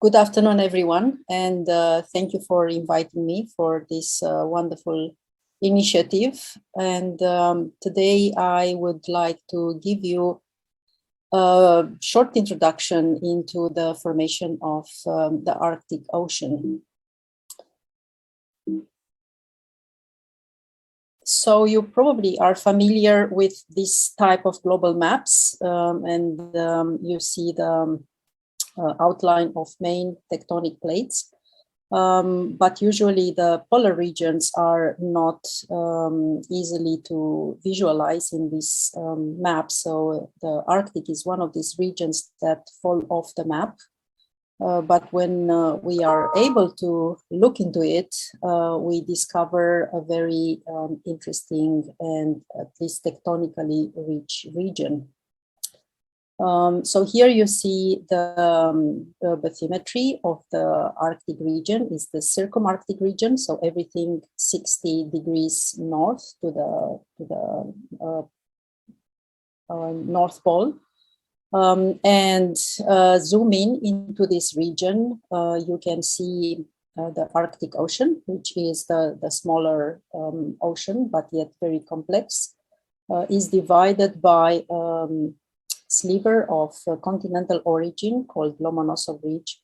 Good afternoon, everyone, and thank you for inviting me for this wonderful initiative. And today I would like to give you a short introduction into the formation of the Arctic Ocean. So you probably are familiar with this type of global maps, and you see the outline of main tectonic plates. But usually the polar regions are not easily to visualize in this map. So the Arctic is one of these regions that fall off the map. But when we are able to look into it, we discover a very interesting and at least tectonically rich region. So here you see the bathymetry of the Arctic region is the circumarctic region. So everything 60 degrees north to the North Pole. And zoom in into this region, you can see the Arctic Ocean, which is the smaller ocean, but yet very complex, is divided by sliver of continental origin called Lomonosov Ridge,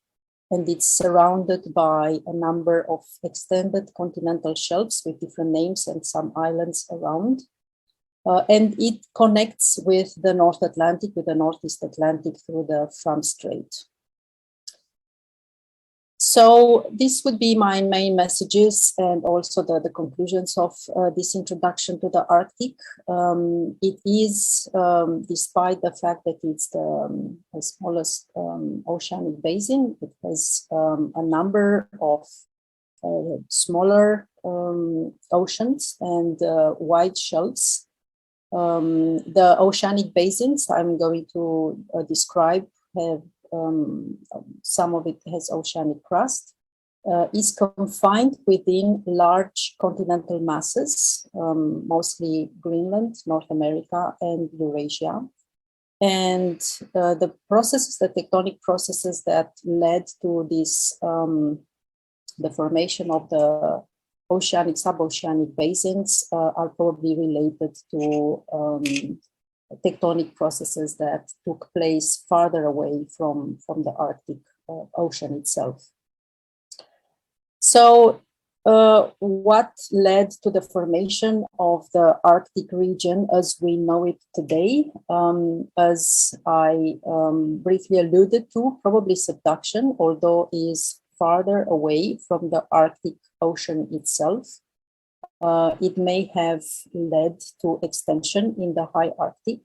and it's surrounded by a number of extended continental shelves with different names and some islands around. And it connects with the North Atlantic, with the Northeast Atlantic through the Fram Strait. So this would be my main messages and also the conclusions of this introduction to the Arctic. It is, despite the fact that it's the smallest oceanic basin, it has a number of smaller oceans and wide shelves. The oceanic basins I'm going to describe have some of it has oceanic crust, is confined within large continental masses, mostly Greenland, North America, and Eurasia. And the processes, the tectonic processes that led to this, the formation of the oceanic, suboceanic basins are probably related to tectonic processes that took place farther away from the Arctic Ocean itself. So what led to the formation of the Arctic region as we know it today? As I briefly alluded to, probably subduction, although is farther away from the Arctic Ocean itself. It may have led to extension in the high Arctic.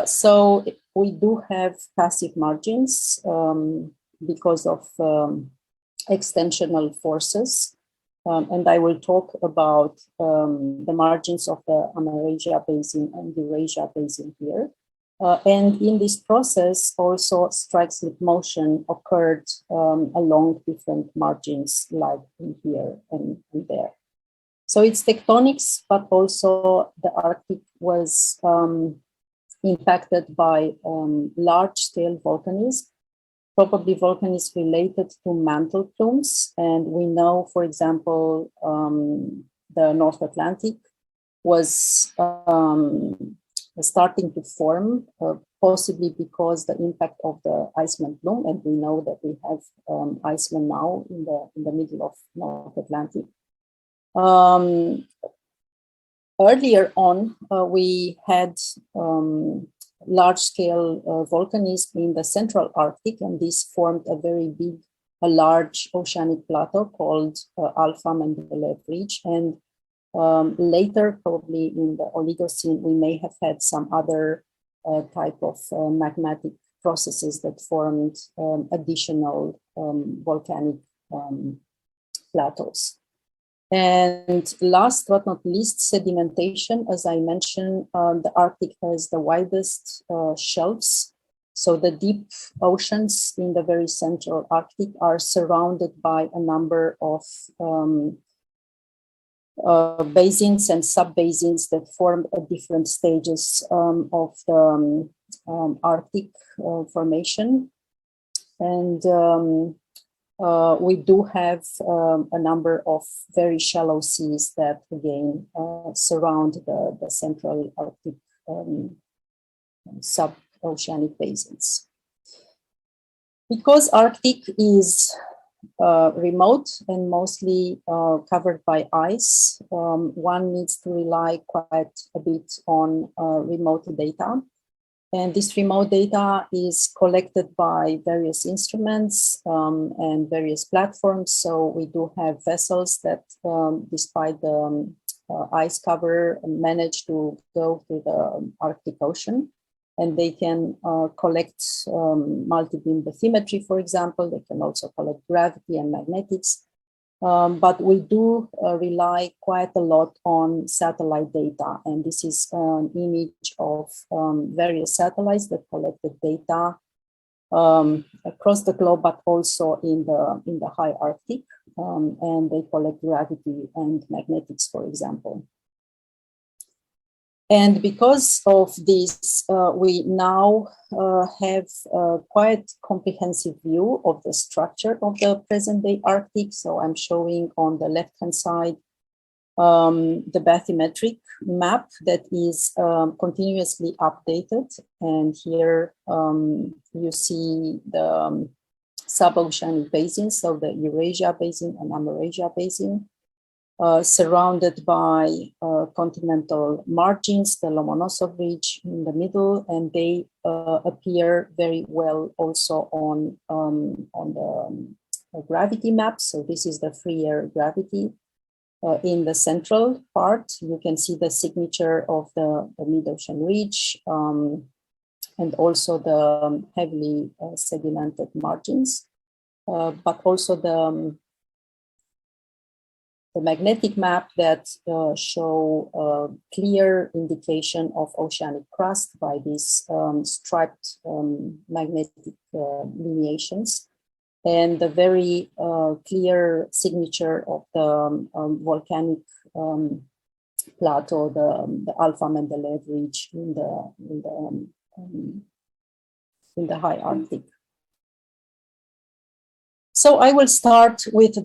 So we do have passive margins because of extensional forces. And I will talk about the margins of the Mamorov Basin and Eurasia Basin here. And in this process, also strike slip motion occurred along different margins, like in here and there. So it's tectonics, but also the Arctic was impacted by large-scale volcanism, probably volcanism related to mantle plumes. And we know, for example, the North Atlantic was starting to form, possibly because the impact of the Iceland plume, and we know that we have Iceland now in the middle of North Atlantic. Earlier on, we had large-scale volcanism in the central Arctic, and this formed a large oceanic plateau called Alpha Mendeleev Ridge. And later, probably in the Oligocene, we may have had some other type of magmatic processes that formed additional volcanic plateaus. And last but not least, sedimentation. As I mentioned, the Arctic has the widest shelves. So the deep oceans in the very central Arctic are surrounded by a number of basins and sub-basins that form at different stages of the Arctic formation. And we do have a number of very shallow seas that again surround the central Arctic sub-oceanic basins. Because Arctic is remote and mostly covered by ice, one needs to rely quite a bit on remote data. And this remote data is collected by various instruments and various platforms. So we do have vessels that, despite the ice cover, manage to go through the Arctic Ocean. And they can collect multi-beam bathymetry, for example. They can also collect gravity and magnetics. But we do rely quite a lot on satellite data. And this is an image of various satellites that collected data across the globe, but also in the high Arctic. And they collect gravity and magnetics, for example. And because of this, we now have a quite comprehensive view of the structure of the present day Arctic. So I'm showing on the left-hand side the bathymetric map that is continuously updated. And here you see the sub-oceanic basins, so the Eurasia Basin and Mamorov Basin. Surrounded by continental margins, the Lomonosov Ridge in the middle, and they appear very well also on the gravity map. So this is the free air gravity. In the central part, you can see the signature of the mid-ocean ridge and also the heavily sedimented margins, but also the magnetic map that show a clear indication of oceanic crust by these striped magnetic lineations, and the very clear signature of the volcanic plateau, the Alpha Mendeleev Ridge in the high Arctic. So I will start with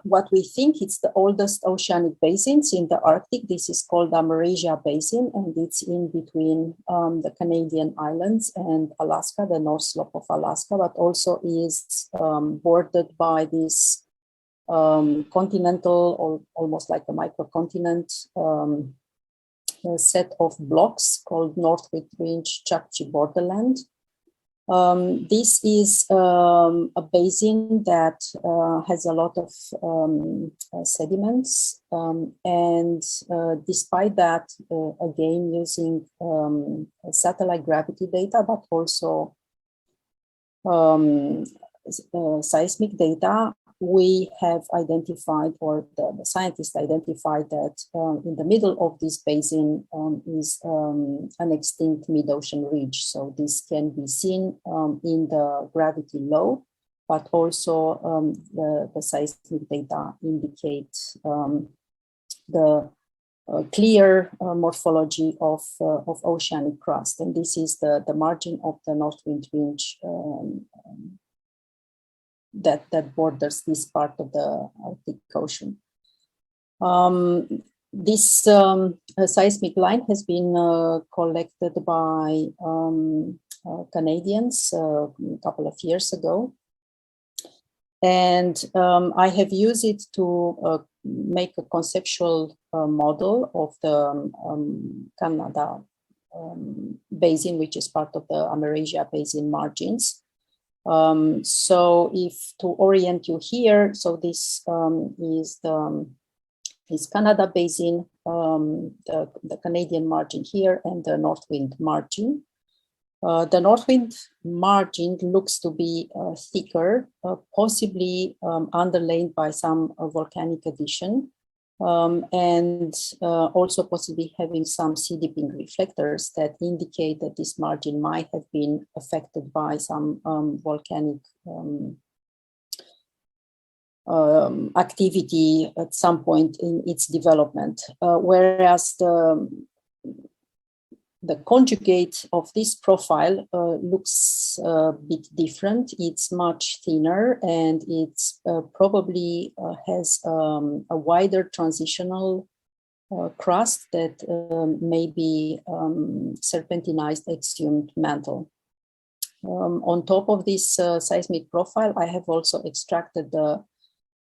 what we think it's the oldest oceanic basins in the Arctic. This is called the Eurasia Basin, and it's in between the Canadian islands and Alaska, the North Slope of Alaska, but also is bordered by this continental, or almost like a microcontinent, set of blocks called Northwest Ridge Chukchi borderland. This is a basin that has a lot of sediments, and despite that, again, using satellite gravity data, but also seismic data, we have identified, or the scientists identified, that in the middle of this basin is an extinct mid-ocean ridge. So this can be seen in the gravity low, but also the seismic data indicate the clear morphology of oceanic crust. And this is the margin of the Northwind Ridge that borders this part of the Arctic Ocean. This seismic line has been collected by Canadians a couple of years ago. And I have used it to make a conceptual model of the Canada Basin, which is part of the Eurasia Basin margins. So if to orient you here, so this is Canada Basin, the Canadian margin here, and the Northwind margin. The Northwind margin looks to be thicker, possibly underlain by some volcanic addition, and also possibly having some sea dipping reflectors that indicate that this margin might have been affected by some volcanic activity at some point in its development. Whereas the conjugate of this profile looks a bit different. It's much thinner, and it's probably has a wider transitional crust that may be serpentinized exhumed mantle. On top of this seismic profile, I have also extracted the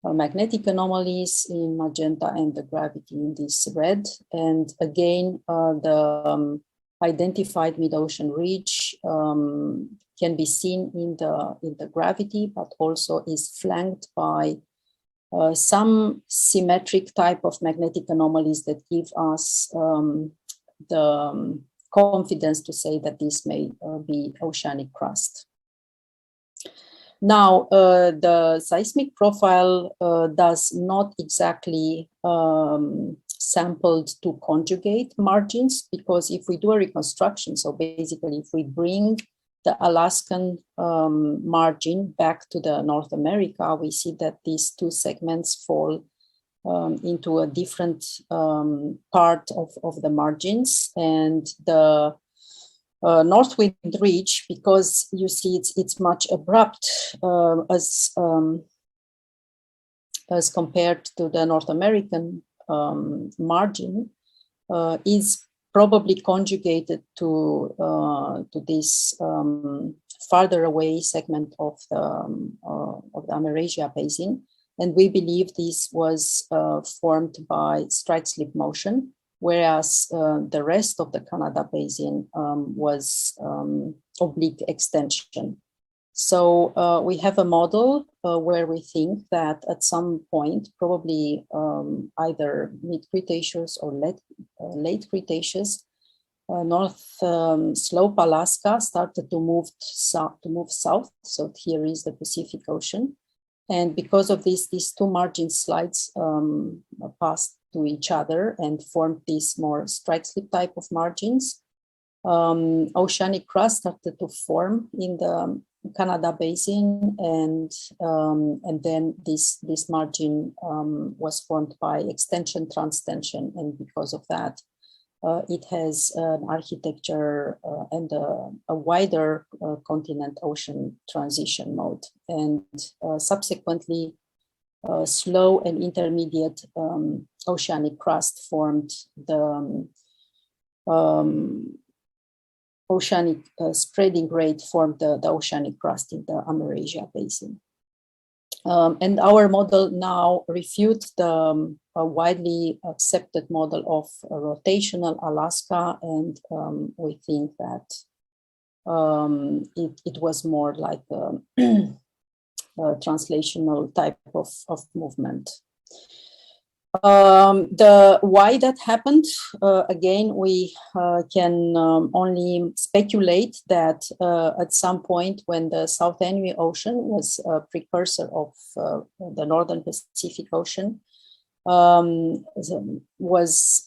magnetic anomalies in magenta and the gravity in this red. And again, the identified mid-ocean ridge can be seen in the gravity, but also is flanked by some symmetric type of magnetic anomalies that give us the confidence to say that this may be oceanic crust. Now, the seismic profile does not exactly sampled to conjugate margins, because if we do a reconstruction, so basically if we bring the Alaskan margin back to the North America, we see that these two segments fall into a different part of the margins, and the north wind ridge, because you see it's much abrupt as compared to the North American margin, is probably conjugated to this farther away segment of the Eurasia Basin. And we believe this was formed by strike slip motion, whereas the rest of the Canada Basin was oblique extension. So we have a model where we think that at some point, probably either mid-Cretaceous or late Cretaceous, North Slope Alaska started to move south. So here is the Pacific Ocean. And because of this, these two margin slides passed to each other and formed these more strike slip type of margins. Oceanic crust started to form in the Canada Basin, and then this margin was formed by extension, transtension, and because of that, it has an architecture and a wider continent-ocean transition mode, and subsequently slow and intermediate oceanic crust formed the oceanic spreading rate formed the oceanic crust in the Eurasia Basin. And our model now refutes the widely accepted model of rotational Alaska, and we think that it was more like a translational type of movement. The why that happened, again, we can only speculate that at some point when the South Anhui Ocean was a precursor of the Northern Pacific Ocean, was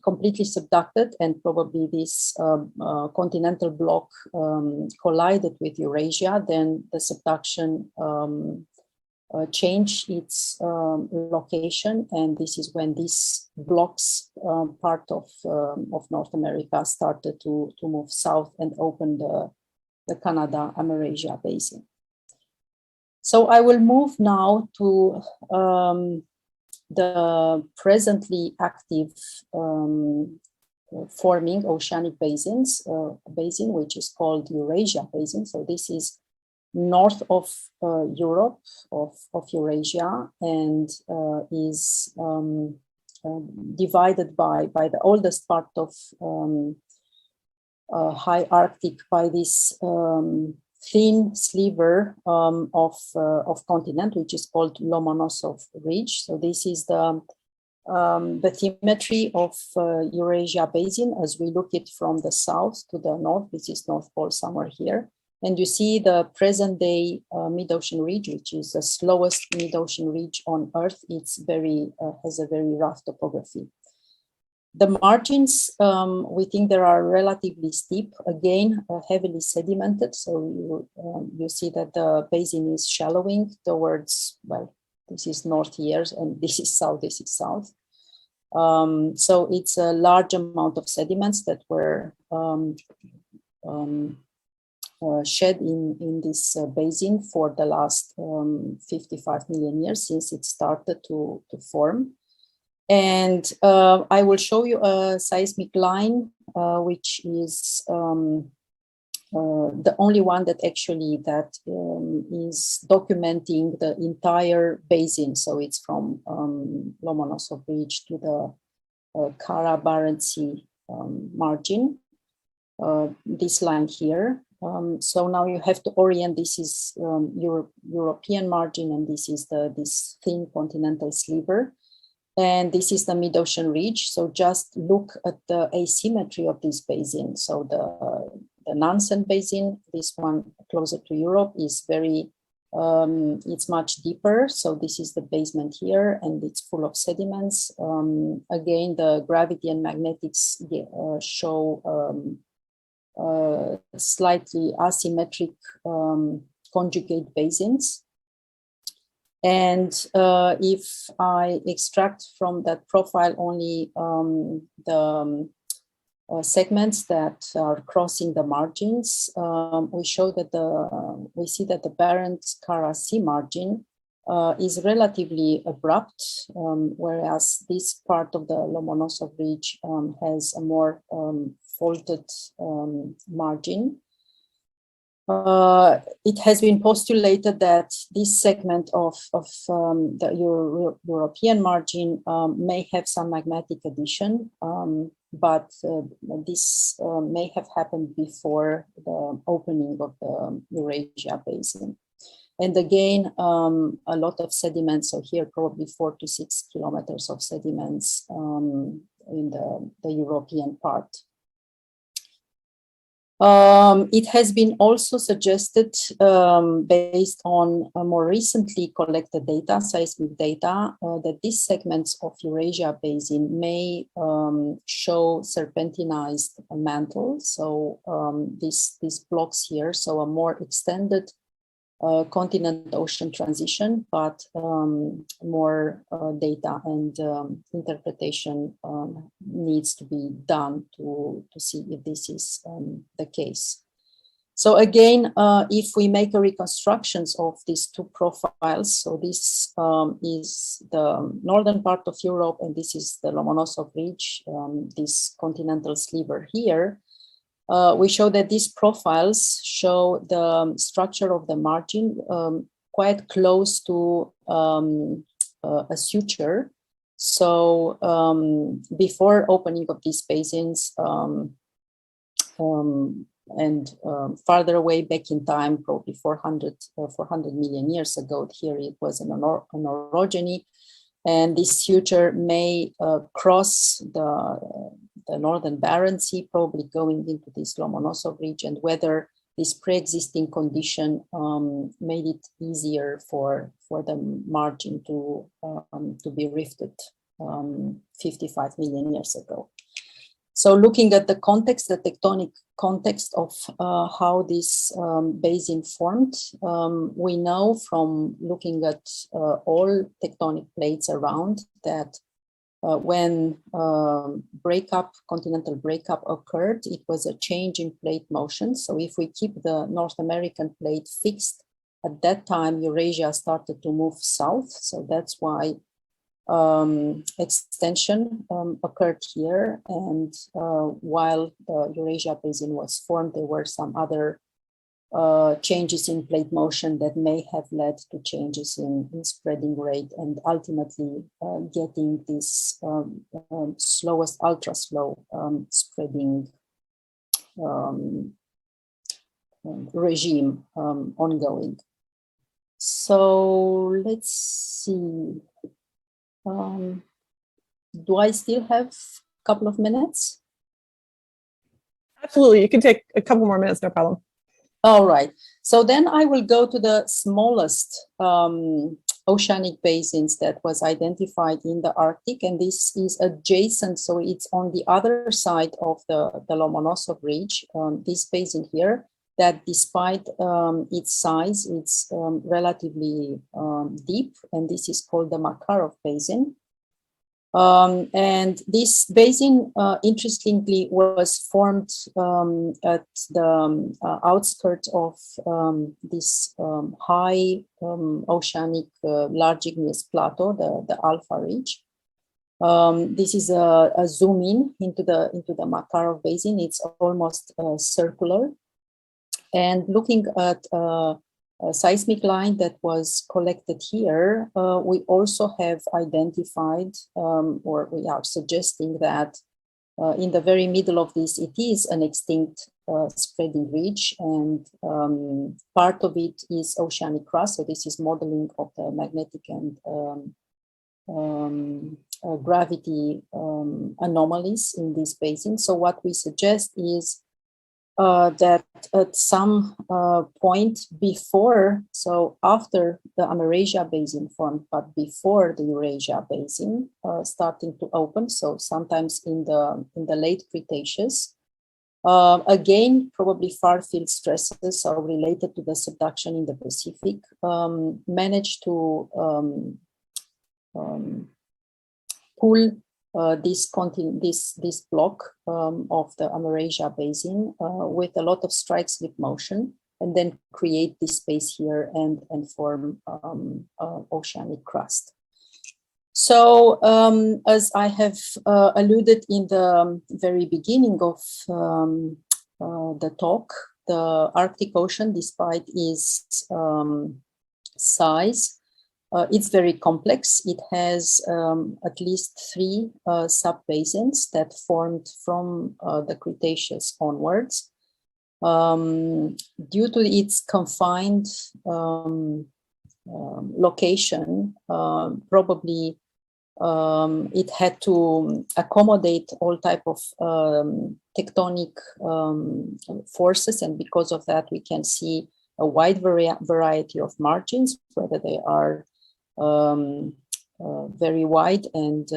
completely subducted, and probably this continental block collided with Eurasia, then the subduction changed its location, and this is when these blocks, part of North America, started to move south and open the Canada-Eurasia Basin. So I will move now to the presently active forming oceanic basins, basin which is called Eurasia Basin. So this is north of Europe, of Eurasia, and is divided by the oldest part of high Arctic by this thin sliver of continent, which is called Lomonosov Ridge. So this is the bathymetry of Eurasia Basin as we look it from the south to the north. This is North Pole somewhere here. And you see the present day mid-ocean ridge, which is the slowest mid-ocean ridge on Earth. It's very, has a very rough topography. The margins, we think they are relatively steep, again, heavily sedimented. So you see that the basin is shallowing towards, well, this is north here, and this is south, this is south. So it's a large amount of sediments that were shed in this basin for the last 55 million years since it started to form. And I will show you a seismic line, which is the only one that actually is documenting the entire basin. So it's from Lomonosov Ridge to the Kara-Barents Sea margin, this line here. So now you have to orient, this is European margin, and this is this thin continental sliver. And this is the mid-ocean ridge. So just look at the asymmetry of this basin. So the Nansen Basin, this one closer to Europe, is very, it's much deeper. So this is the basement here, and it's full of sediments. Again, the gravity and magnetics show slightly asymmetric conjugate basins. And if I extract from that profile only the segments that are crossing the margins, we show that we see that the Barents-Kara Sea margin is relatively abrupt, whereas this part of the Lomonosov Ridge has a more faulted margin. It has been postulated that this segment of the European margin may have some magmatic addition, but this may have happened before the opening of the Eurasia Basin. And again, a lot of sediments, so here probably 4 to 6 kilometers of sediments in the European part. It has been also suggested, based on more recently collected data, seismic data, that these segments of Eurasia Basin may show serpentinized mantle. So these blocks here, so a more extended continent-ocean transition, but more data and interpretation needs to be done to see if this is the case. So again, if we make a reconstructions of these two profiles, so this is the northern part of Europe, and this is the Lomonosov Ridge, this continental sliver here. We show that these profiles show the structure of the margin quite close to a suture. So before opening of these basins and farther away back in time, probably 400 million years ago, here it was an orogeny, and this suture may cross the northern Barents Sea, probably going into this Lomonosov Ridge, and whether this pre-existing condition made it easier for the margin to be rifted 55 million years ago. So looking at the context, the tectonic context of how this basin formed, we know from looking at all tectonic plates around that when continental breakup occurred, it was a change in plate motion. So if we keep the North American plate fixed, at that time, Eurasia started to move south. So that's why extension occurred here. And while the Eurasia Basin was formed, there were some other changes in plate motion that may have led to changes in spreading rate, and ultimately getting this slowest ultra slow spreading regime ongoing. So let's see. Do I still have a couple of minutes? Absolutely, you can take a couple more minutes, no problem. All right, so then I will go to the smallest oceanic basins that was identified in the Arctic, and this is adjacent, so it's on the other side of the Lomonosov Ridge, this basin here, that despite its size, it's relatively deep, and this is called the Mamorov Basin. And this basin, interestingly, was formed at the outskirts of this high oceanic large igneous plateau, the Alpha Ridge. This is a zoom in into the Mamorov Basin. It's almost circular. And looking at a seismic line that was collected here, we also have identified, or we are suggesting that in the very middle of this, it is an extinct spreading ridge, and part of it is oceanic crust. So this is modeling of the magnetic and gravity anomalies in this basin. So what we suggest is that at some point before, so after the Eurasia Basin formed, but before the Eurasia Basin starting to open, so sometimes in the late Cretaceous, again, probably far-field stresses are related to the subduction in the Pacific, managed to pull this block of the Eurasia Basin with a lot of strike slip motion, and then create this space here and form oceanic crust. So as I have alluded in the very beginning of the talk, the Arctic Ocean, despite its size, it's very complex. It has at least 3 sub-basins that formed from the Cretaceous onwards. Due to its confined location, probably it had to accommodate all type of tectonic forces, and because of that, we can see a wide variety of margins, whether they are very wide and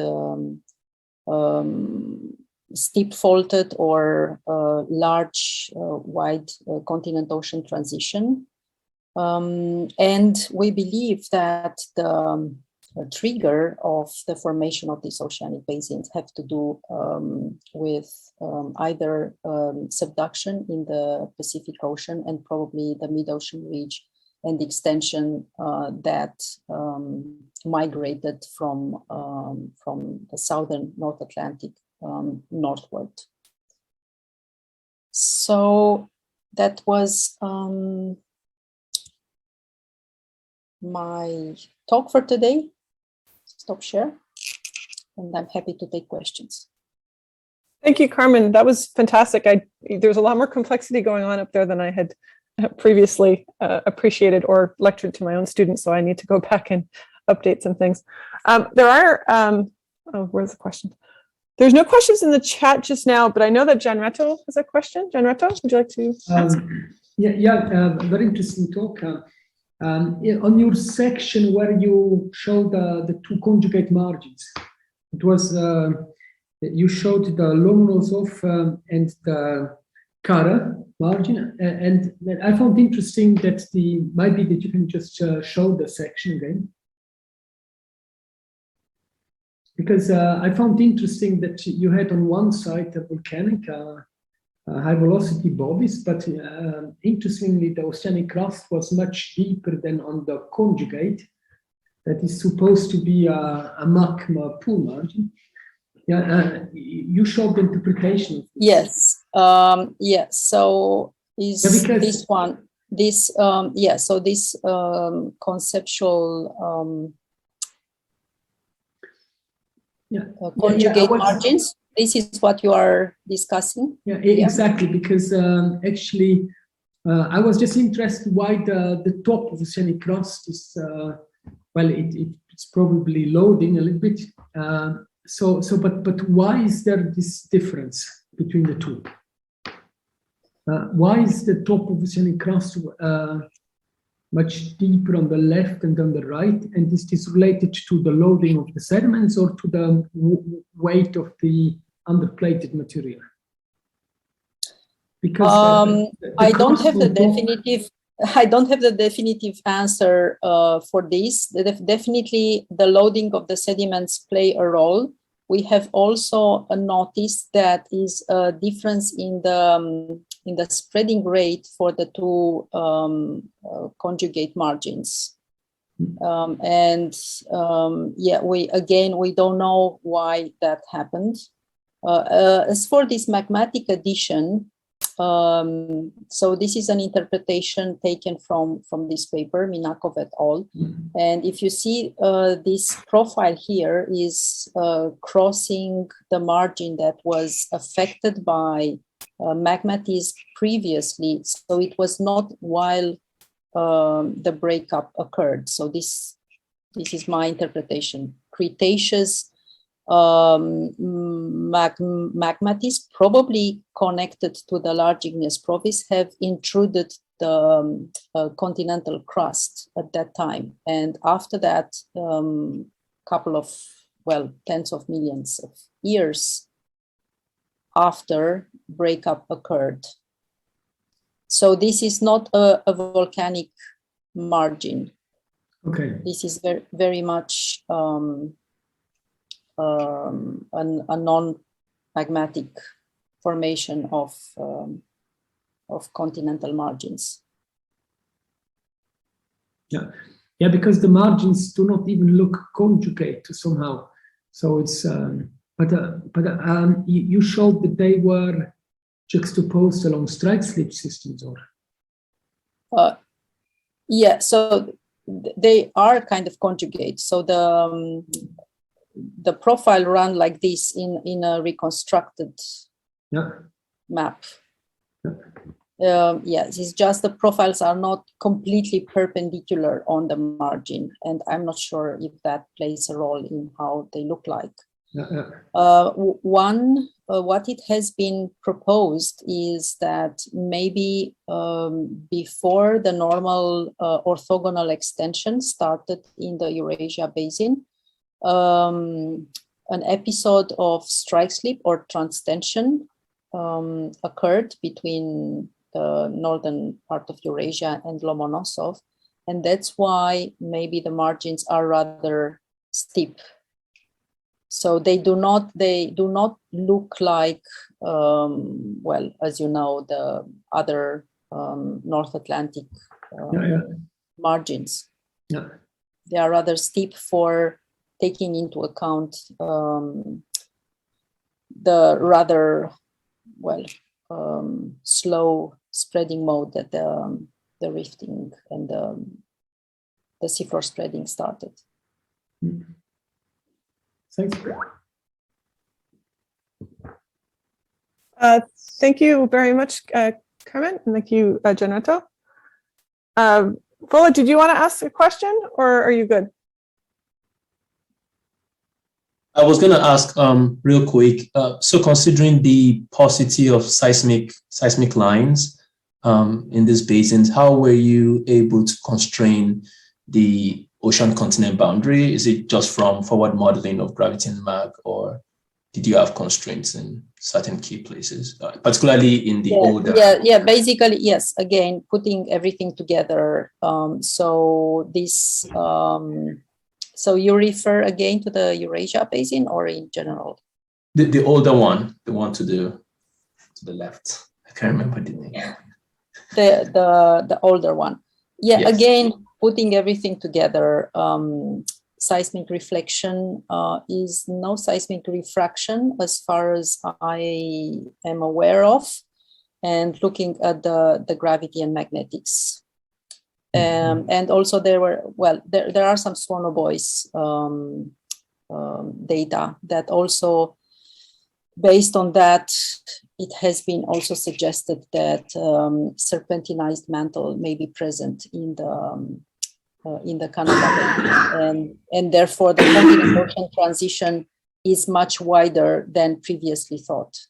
steep faulted or large, wide continental ocean transition. And we believe that the trigger of the formation of these oceanic basins have to do with either subduction in the Pacific Ocean and probably the mid-ocean ridge and the extension that migrated from the southern North Atlantic northward. So that was my talk for today. Stop share, and I'm happy to take questions. Thank you, Carmen. That was fantastic. There's a lot more complexity going on up there than I had previously appreciated or lectured to my own students, so I need to go back and update some things. There are, where's the question? There's no questions in the chat just now, but I know that Gianretto has a question. Gianretto, would you like to answer? Very interesting talk. On your section where you showed the 2 conjugate margins, it was you showed the Lomonosov and the Kara margin, and I found interesting that maybe that you can just show the section again, because I found interesting that you had on one side the volcanic high velocity bodies, but interestingly, the oceanic crust was much deeper than on the conjugate. That is supposed to be a magma pool margin. You showed the interpretation of this. Yes. Yes. So is this one? This So this conceptual conjugate margins. This is what you are discussing? Yeah, exactly, because actually I was just interested why the top of the oceanic crust is, it's probably loading a little bit. But why is there this difference between the two? Why is the top of the oceanic crust much deeper on the left and on the right? And is this related to the loading of the sediments or to the weight of the underplated material? Because I don't have the definitive answer for this. Definitely, the loading of the sediments play a role. we have also noticed that is a difference in the spreading rate for the two conjugate margins. We don't know why that happened. As for this magmatic addition, so this is an interpretation taken from this paper, Minakov et al. And if you see this profile here is crossing the margin that was affected by magmatism previously. So it was not while the breakup occurred. So this is my interpretation. Cretaceous magmatism, probably connected to the large igneous province, have intruded the continental crust at that time. And after that, couple of, tens of millions of years after, breakup occurred. So this is not a volcanic margin. Okay. This is very, very much a non-magmatic formation of continental margins. Yeah, because the margins do not even look conjugate somehow. So it's you showed that they were juxtaposed along strike slip systems, or? Yeah, so they are kind of conjugate. So the profile run like this in a reconstructed map. Yes, it's just the profiles are not completely perpendicular on the margin, and I'm not sure if that plays a role in how they look like. What it has been proposed is that maybe before the normal orthogonal extension started in the Eurasia Basin, an episode of strike slip or transtension occurred between the northern part of Eurasia and Lomonosov, and that's why maybe the margins are rather steep. So they do not look like as you know, the other North Atlantic margins. Yeah. They are rather steep for taking into account the rather slow spreading mode that the rifting and the seafloor spreading started. Thanks. Thank you very much, Carmen, and thank you, Janetto. Vola, did you want to ask a question, or are you good? I was going to ask real quick. So, considering the paucity of seismic lines in these basins, how were you able to constrain the ocean-continent boundary? Is it just from forward modeling of gravity and mag, or did you have constraints in certain key places, particularly in the older? Yeah, basically, yes. Again, putting everything together. So you refer again to the Eurasia Basin, or in general? The older one, the one to the left. I can't remember the name. The older one. Yeah, yes. Again, putting everything together, seismic reflection is no seismic refraction as far as I am aware of, and looking at the gravity and magnetics. And also there are some Swonoboys data that also, based on that, it has been also suggested that serpentinized mantle may be present in the Canada, and therefore the continent ocean transition is much wider than previously thought.